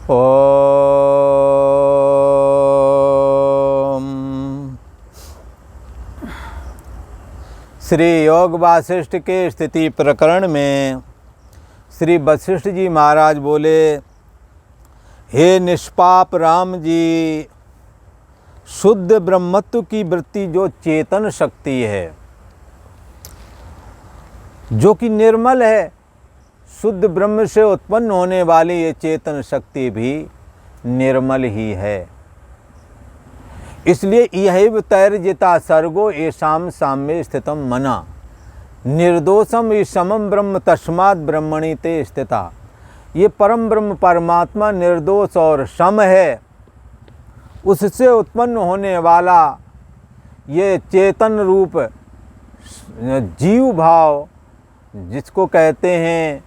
ओम। श्री योग वासिष्ठ के स्थिति प्रकरण में श्री वशिष्ठ जी महाराज बोले, हे निष्पाप राम जी, शुद्ध ब्रह्मत्व की वृत्ति जो चेतन शक्ति है, जो कि निर्मल है, शुद्ध ब्रह्म से उत्पन्न होने वाली ये चेतन शक्ति भी निर्मल ही है। इसलिए यह तैर्जिता सर्गो येषाम साम्ये स्थितम मना निर्दोषम ये समम ब्रह्म तस्मात् ब्रह्मणि ते स्थिता। ये परम ब्रह्म परमात्मा निर्दोष और सम है, उससे उत्पन्न होने वाला ये चेतन रूप जीव भाव, जिसको कहते हैं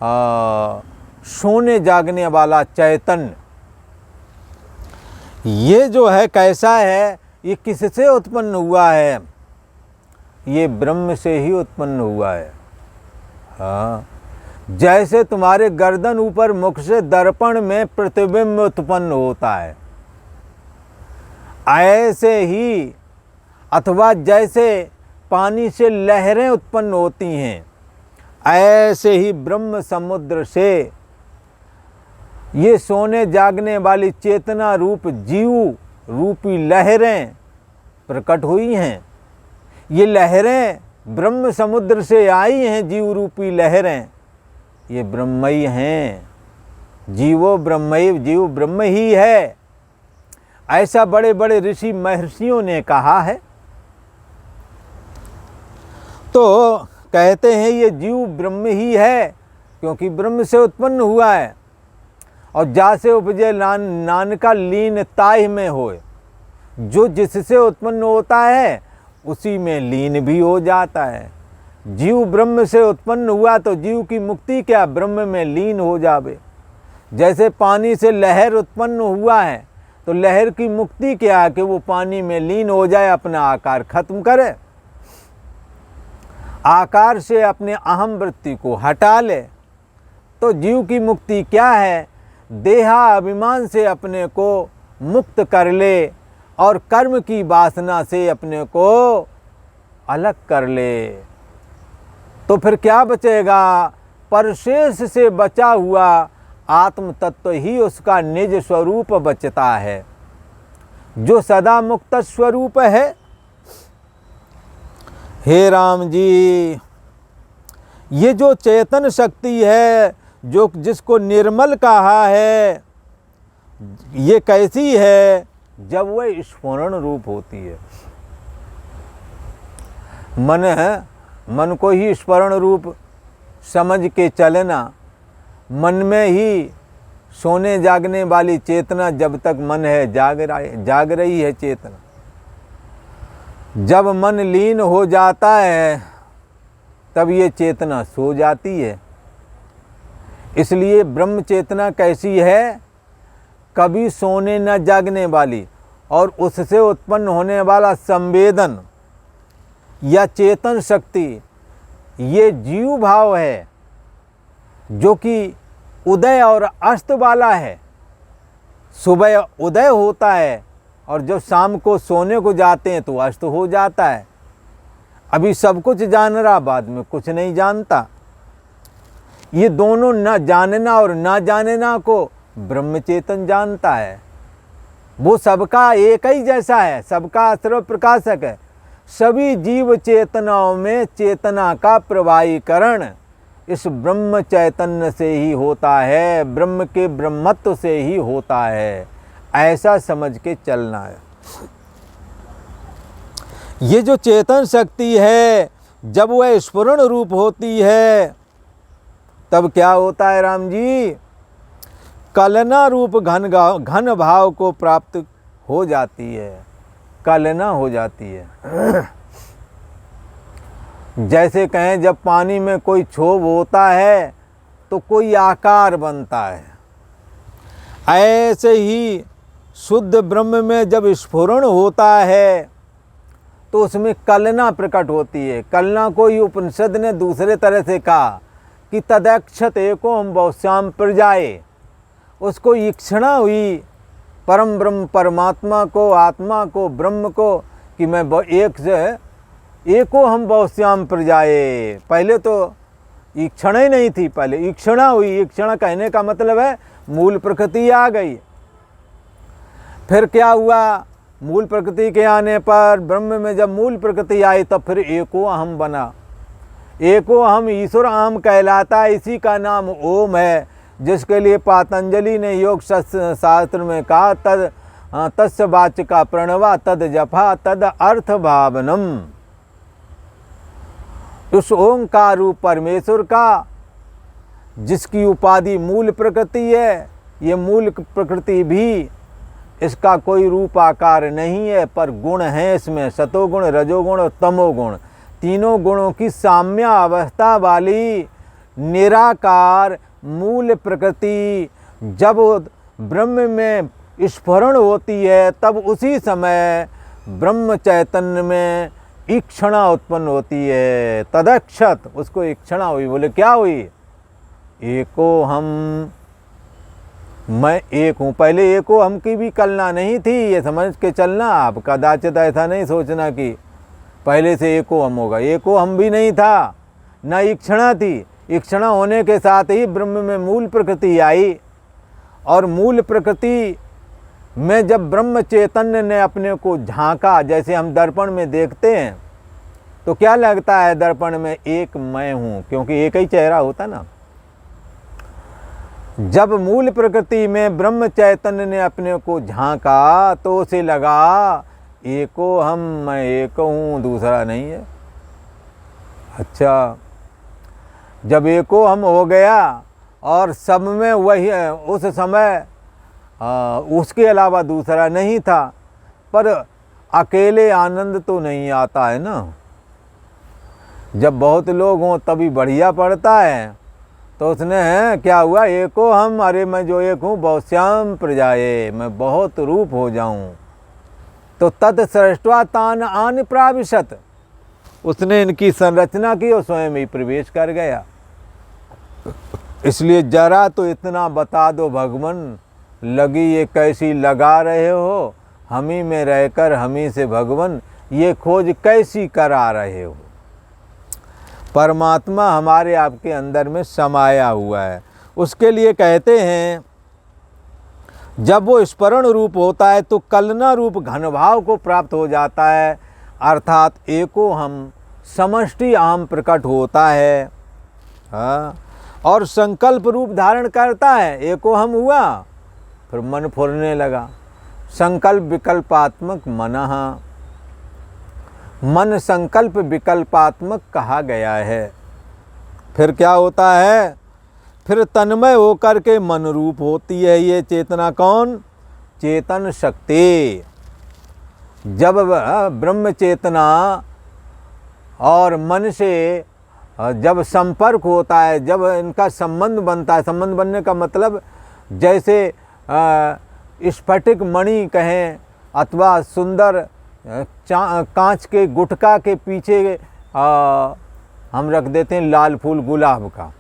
सोने जागने वाला चैतन्य, ये जो है कैसा है, ये किससे उत्पन्न हुआ है? ये ब्रह्म से ही उत्पन्न हुआ है। हाँ, जैसे तुम्हारे गर्दन ऊपर मुख से दर्पण में प्रतिबिंब उत्पन्न होता है, ऐसे ही, अथवा जैसे पानी से लहरें उत्पन्न होती हैं, ऐसे ही ब्रह्म समुद्र से ये सोने जागने वाली चेतना रूप जीव रूपी लहरें प्रकट हुई हैं। ये लहरें ब्रह्म समुद्र से आई हैं, जीव रूपी लहरें, ये ब्रह्मई हैं। जीवो ब्रह्मैव, जीव ब्रह्म ही है, ऐसा बड़े बड़े ऋषि महर्षियों ने कहा है। तो कहते हैं ये जीव ब्रह्म ही है, क्योंकि ब्रह्म से उत्पन्न हुआ है। और जासे उपजे नानका लीन ताहि में होए, जो जिससे उत्पन्न होता है उसी में लीन भी हो जाता है। जीव ब्रह्म से उत्पन्न हुआ तो जीव की मुक्ति क्या? ब्रह्म में लीन हो जावे। जैसे पानी से लहर उत्पन्न हुआ है तो लहर की मुक्ति क्या है? कि वो पानी में लीन हो जाए, अपना आकार खत्म करे, आकार से अपने अहम वृत्ति को हटा ले। तो जीव की मुक्ति क्या है? देहा अभिमान से अपने को मुक्त कर ले और कर्म की वासना से अपने को अलग कर ले। तो फिर क्या बचेगा? परशेष से बचा हुआ आत्म तत्व ही उसका निज स्वरूप बचता है, जो सदा मुक्त स्वरूप है। हे राम जी, ये जो चेतन शक्ति है, जो जिसको निर्मल कहा है, ये कैसी है? जब वह स्फुरण रूप होती है। मन को ही स्फुरण रूप समझ के चलना, मन में ही सोने जागने वाली चेतना, जब तक मन है जाग रही है चेतना। जब मन लीन हो जाता है तब ये चेतना सो जाती है। इसलिए ब्रह्म चेतना कैसी है? कभी सोने न जागने वाली, और उससे उत्पन्न होने वाला संवेदन या चेतन शक्ति, ये जीव भाव है, जो कि उदय और अस्त वाला है। सुबह उदय होता है और जब शाम को सोने को जाते हैं तो अस्त हो जाता है। अभी सब कुछ जान रहा, बाद में कुछ नहीं जानता। ये दोनों न जानना और न जानना को ब्रह्म चेतन जानता है। वो सबका एक ही जैसा है, सबका सर्व प्रकाशक है। सभी जीव चेतनाओं में चेतना का प्रवाहीकरण इस ब्रह्म चैतन्य से ही होता है, ब्रह्म के ब्रह्मत्व से ही होता है। ऐसा समझ के चलना है। ये जो चेतन शक्ति है, जब वह स्फुरण रूप होती है तब क्या होता है राम जी? कलना रूप घन भाव को प्राप्त हो जाती है, कलना हो जाती है। जैसे कहें जब पानी में कोई क्षोभ होता है तो कोई आकार बनता है, ऐसे ही शुद्ध ब्रह्म में जब स्फुरण होता है तो उसमें कलना प्रकट होती है। कलना को ही उपनिषद ने दूसरे तरह से कहा कि तदैक्षत एको हम बहुश्याम प्रजाए, उसको ईक्षणा हुई परम ब्रह्म परमात्मा को, आत्मा को, ब्रह्म को, कि मैं एक से एको हम बहुश्याम प्रजाए। पहले तो ईक्षणा ही नहीं थी, पहले ईक्षणा हुई। ईक्षणा कहने का मतलब है मूल प्रकृति आ गई। फिर क्या हुआ, मूल प्रकृति के आने पर ब्रह्म में जब मूल प्रकृति आई तब फिर एको अहम बना। एको अहम ईश्वर अहम कहलाता है, इसी का नाम ओम है, जिसके लिए पातंजलि ने योग शास्त्र में कहा तस्य वाचिका प्रणवा तद जपा तद अर्थ भावनम। उस ओंकार रूप परमेश्वर का, जिसकी उपाधि मूल प्रकृति है, ये मूल प्रकृति भी, इसका कोई रूप आकार नहीं है, पर गुण है इसमें, सतोगुण, रजोगुण और तमोगुण, तीनों गुणों की साम्य अवस्था वाली निराकार मूल प्रकृति जब ब्रह्म में स्फुरण होती है, तब उसी समय ब्रह्म चैतन्य में ईक्षणा उत्पन्न होती है। तदक्षत, उसको ईक्षणा हुई। बोले क्या हुई? एको हम, मैं एक हूँ। पहले एको हम की भी कल्पना नहीं थी, ये समझ के चलना आप। कदाचित ऐसा नहीं सोचना कि पहले से एको हम होगा। एको हम भी नहीं था, न ईक्षणा थी। ईक्षणा होने के साथ ही ब्रह्म में मूल प्रकृति आई, और मूल प्रकृति में जब ब्रह्म चैतन्य ने अपने को झांका, जैसे हम दर्पण में देखते हैं तो क्या लगता है दर्पण में? एक मैं हूँ, क्योंकि एक ही चेहरा होता ना। जब मूल प्रकृति में ब्रह्म चैतन्य ने अपने को झांका तो उसे लगा एको हम, मैं एक हूँ, दूसरा नहीं है। अच्छा, जब एको हम हो गया और सब में वही, उस समय उसके अलावा दूसरा नहीं था, पर अकेले आनंद तो नहीं आता है ना। जब बहुत लोग हों तभी बढ़िया पड़ता है। तो उसने क्या हुआ, एको हम, अरे मैं जो एक हूँ बहुश्याम प्रजाए, मैं बहुत रूप हो जाऊं। तो तत् सृष्ट्वा तान आन प्राविशत, उसने इनकी संरचना की और स्वयं ही प्रवेश कर गया। इसलिए जरा तो इतना बता दो भगवान, लगी ये कैसी लगा रहे हो, हम ही में रहकर हम ही से भगवान ये खोज कैसी करा रहे हो। परमात्मा हमारे आपके अंदर में समाया हुआ है। उसके लिए कहते हैं जब वो स्फुरण रूप होता है तो कलना रूप घन भाव को प्राप्त हो जाता है, अर्थात एको हम समष्टि अहम प्रकट होता है। हाँ, और संकल्प रूप धारण करता है। एको हम हुआ, फिर मन फुरने लगा। संकल्प विकल्पात्मक मनः, मन संकल्प विकल्पात्मक कहा गया है। फिर क्या होता है? फिर तन्मय होकर के मन रूप होती है ये चेतना। कौन? चेतन शक्ति। जब ब्रह्म चेतना और मन से जब संपर्क होता है, जब इनका संबंध बनता है, संबंध बनने का मतलब जैसे स्फटिक मणि कहें अथवा सुंदर कांच के गुटका के पीछे हम रख देते हैं लाल फूल गुलाब का।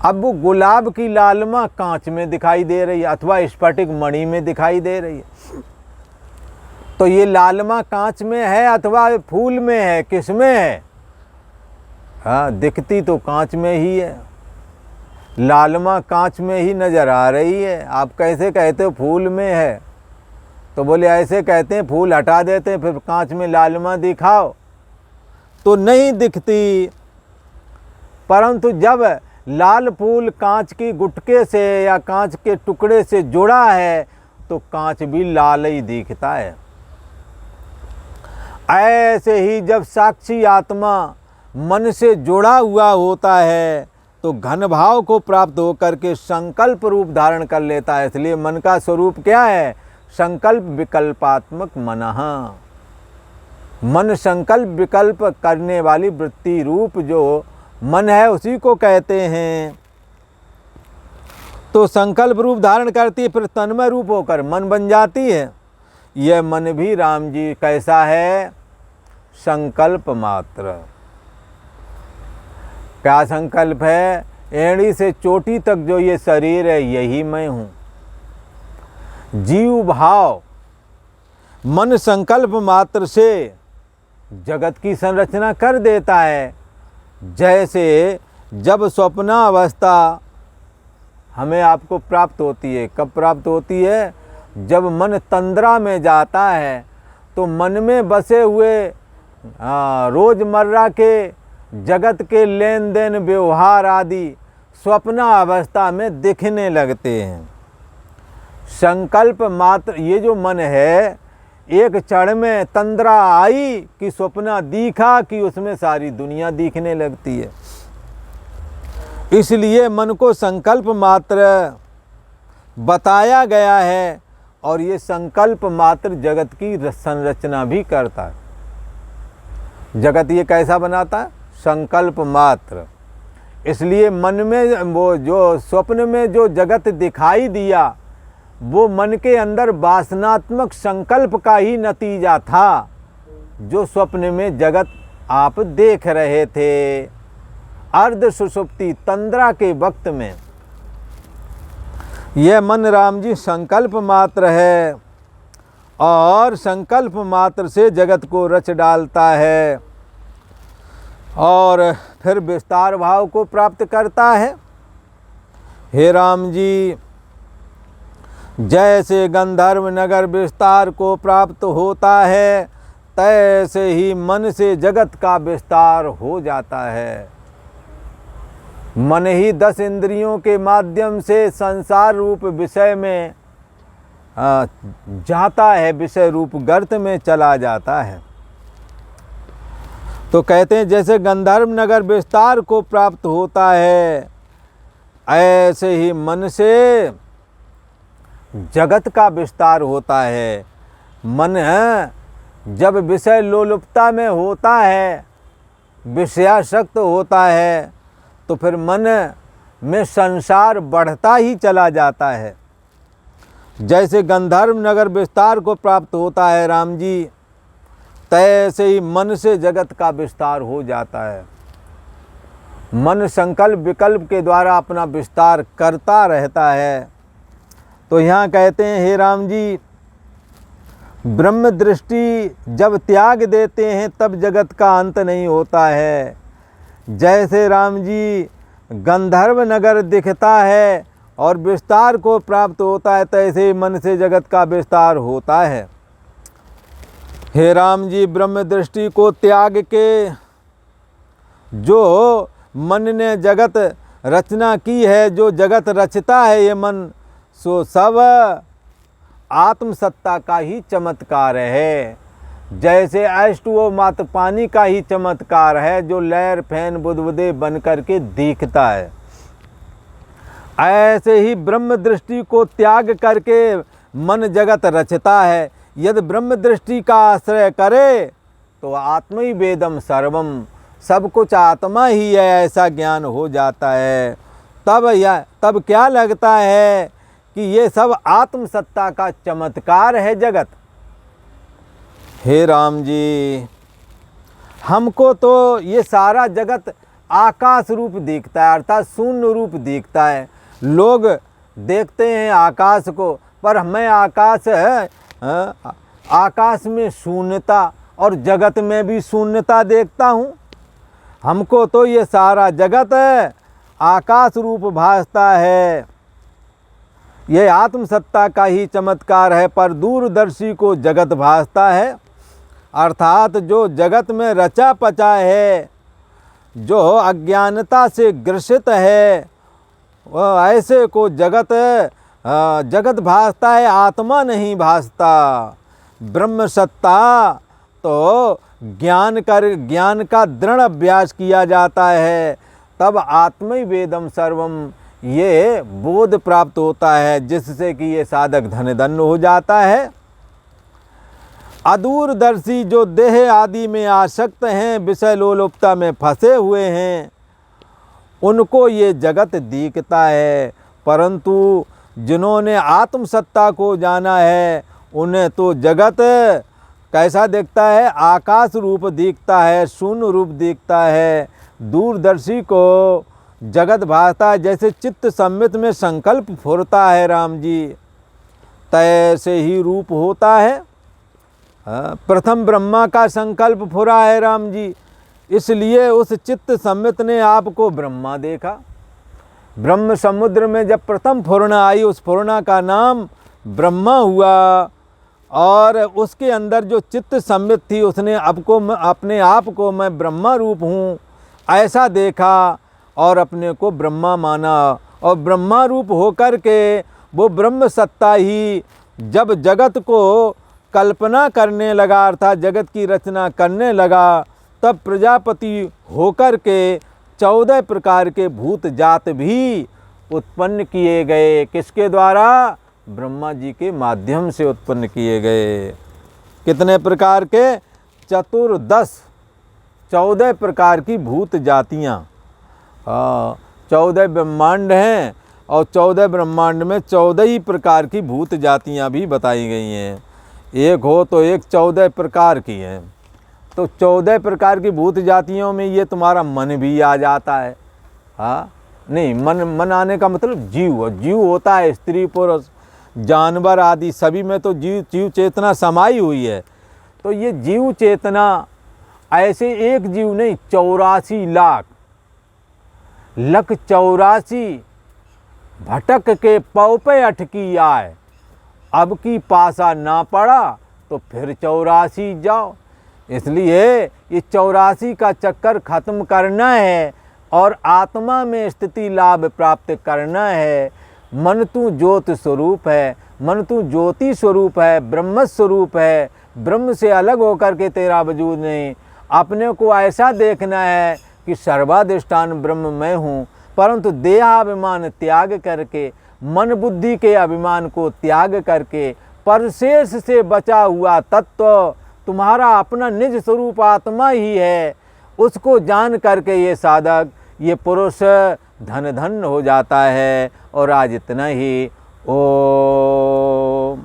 अब वो गुलाब की लालिमा कांच में दिखाई दे रही है अथवा स्फटिक मणि में दिखाई दे रही है। तो ये लालिमा कांच में है अथवा फूल में है, किस में है? हाँ, दिखती तो कांच में ही है, लालिमा कांच में ही नजर आ रही है। आप कैसे कहते हो फूल में है? तो बोले ऐसे कहते हैं, फूल हटा देते हैं फिर कांच में लालिमा दिखाओ, तो नहीं दिखती। परंतु जब लाल फूल कांच की गुटके से या कांच के टुकड़े से जुड़ा है तो कांच भी लाल ही दिखता है। ऐसे ही जब साक्षी आत्मा मन से जुड़ा हुआ होता है तो घन भाव को प्राप्त होकर के संकल्प रूप धारण कर लेता है। इसलिए मन का स्वरूप क्या है? संकल्प विकल्पात्मक मनः। मन संकल्प विकल्प करने वाली वृत्ति रूप जो मन है उसी को कहते हैं। तो संकल्प रूप धारण करती है, फिर तन्मय रूप होकर मन बन जाती है। यह मन भी राम जी कैसा है? संकल्प मात्र। क्या संकल्प है? एड़ी से चोटी तक जो ये शरीर है यही मैं हूँ। जीव भाव मन संकल्प मात्र से जगत की संरचना कर देता है। जैसे जब स्वप्नावस्था हमें आपको प्राप्त होती है, कब प्राप्त होती है? जब मन तंद्रा में जाता है तो मन में बसे हुए रोज़मर्रा के जगत के लेन देन व्यवहार आदि स्वप्नावस्था में दिखने लगते हैं। संकल्प मात्र ये जो मन है, एक क्षण में तंद्रा आई कि स्वप्न दिखा कि उसमें सारी दुनिया दिखने लगती है। इसलिए मन को संकल्प मात्र बताया गया है और ये संकल्प मात्र जगत की संरचना भी करता है। जगत ये कैसा बनाता है? संकल्प मात्र। इसलिए मन में वो जो स्वप्न में जो जगत दिखाई दिया वो मन के अंदर वासनात्मक संकल्प का ही नतीजा था, जो स्वप्न में जगत आप देख रहे थे। अर्ध सुषुप्ति तंद्रा के वक्त में यह मन राम जी संकल्प मात्र है और संकल्प मात्र से जगत को रच डालता है और फिर विस्तार भाव को प्राप्त करता है। हे राम जी, जैसे गंधर्व नगर विस्तार को प्राप्त होता है तैसे ही मन से जगत का विस्तार हो जाता है। मन ही 10 इंद्रियों के माध्यम से संसार रूप विषय में जाता है, विषय रूप गर्त में चला जाता है। तो कहते हैं जैसे गंधर्व नगर विस्तार को प्राप्त होता है ऐसे ही मन से जगत का विस्तार होता है। मन जब विषय लोलुपता में होता है, विषयासक्त होता है, तो फिर मन में संसार बढ़ता ही चला जाता है। जैसे गंधर्व नगर विस्तार को प्राप्त होता है राम जी, तैसे ही मन से जगत का विस्तार हो जाता है। मन संकल्प विकल्प के द्वारा अपना विस्तार करता रहता है। तो यहाँ कहते हैं हे राम जी, ब्रह्म दृष्टि जब त्याग देते हैं तब जगत का अंत नहीं होता है। जैसे राम जी गंधर्व नगर दिखता है और विस्तार को प्राप्त होता है, तैसे ही मन से जगत का विस्तार होता है। हे राम जी, ब्रह्म दृष्टि को त्याग के जो मन ने जगत रचना की है, जो जगत रचता है ये मन, सो सब आत्मसत्ता का ही चमत्कार है। जैसे H2O मात्र पानी का ही चमत्कार है जो लहर फैन बुदबुदे बन करके दिखता है, ऐसे ही ब्रह्म दृष्टि को त्याग करके मन जगत रचता है। यदि ब्रह्म दृष्टि का आश्रय करे तो आत्मै वेदम सर्वम, सब कुछ आत्मा ही है ऐसा ज्ञान हो जाता है। तब क्या लगता है कि ये सब आत्मसत्ता का चमत्कार है जगत। हे राम जी, हमको तो ये सारा जगत आकाश रूप दिखता है, अर्थात शून्य रूप दिखता है। लोग देखते हैं आकाश को, पर हमें आकाश में शून्यता और जगत में भी शून्यता देखता हूँ। हमको तो ये सारा जगत आकाश रूप भासता है, ये आत्मसत्ता का ही चमत्कार है, पर दूरदर्शी को जगत भासता है। अर्थात जो जगत में रचा पचा है, जो अज्ञानता से ग्रसित है, वह ऐसे को जगत भासता है, आत्मा नहीं भासता। ब्रह्म सत्ता तो ज्ञान का दृढ़ अभ्यास किया जाता है, तब आत्मै वेदम सर्वम ये बोध प्राप्त होता है, जिससे कि ये साधक धन्य हो जाता है। अदूरदर्शी जो देह आदि में आसक्त हैं, विषय लोलुपता में फंसे हुए हैं, उनको ये जगत दिखता है, परंतु जिन्होंने आत्मसत्ता को जाना है उन्हें तो जगत कैसा दिखता है? आकाश रूप दिखता है, शून्य रूप दिखता है। दूरदर्शी को जगत भासता है। जैसे चित्त सम्मित में संकल्प फुरता है राम जी, तैसे ही रूप होता है। प्रथम ब्रह्मा का संकल्प फुरा है राम जी, इसलिए उस चित्त सम्मित ने आपको ब्रह्मा देखा। ब्रह्म समुद्र में जब प्रथम फुरना आई, उस फुरना का नाम ब्रह्मा हुआ, और उसके अंदर जो चित्त सम्मित थी उसने अपने आप को मैं ब्रह्मा रूप हूँ ऐसा देखा और अपने को ब्रह्मा माना। और ब्रह्मा रूप होकर के वो ब्रह्म सत्ता ही जब जगत को कल्पना करने लगा, अर्थात जगत की रचना करने लगा, तब प्रजापति होकर के 14 प्रकार के भूत जात भी उत्पन्न किए गए। किसके द्वारा? ब्रह्मा जी के माध्यम से उत्पन्न किए गए। कितने प्रकार के? 14 प्रकार की भूत जातियाँ। 14 ब्रह्मांड हैं और 14 ब्रह्मांड में 14 ही प्रकार की भूत जातियाँ भी बताई गई हैं। एक हो तो एक 14 प्रकार की है। तो 14 प्रकार की भूत जातियों में ये तुम्हारा मन भी आ जाता है। हाँ, नहीं, मन आने का मतलब जीव होता है, स्त्री पुरुष जानवर आदि सभी में तो जीव चेतना समाई हुई है। तो ये जीव चेतना ऐसे एक जीव नहीं, 84 लाख 84 भटक के पौ पे अटकी आए, अब की पासा ना पड़ा तो फिर 84 जाओ। इसलिए ये 84 का चक्कर खत्म करना है और आत्मा में स्थिति लाभ प्राप्त करना है। मन तू ज्योत स्वरूप है, मन तू ज्योति स्वरूप है, ब्रह्म स्वरूप है। ब्रह्म से अलग होकर के तेरा वजूद नहीं। अपने को ऐसा देखना है कि सर्वाधिष्ठान ब्रह्म मैं हूँ, परंतु देहाभिमान त्याग करके, मन बुद्धि के अभिमान को त्याग करके, परशेष से बचा हुआ तत्व तुम्हारा अपना निज स्वरूप आत्मा ही है, उसको जान करके ये साधक, ये पुरुष धन हो जाता है। और आज इतना ही। ओम।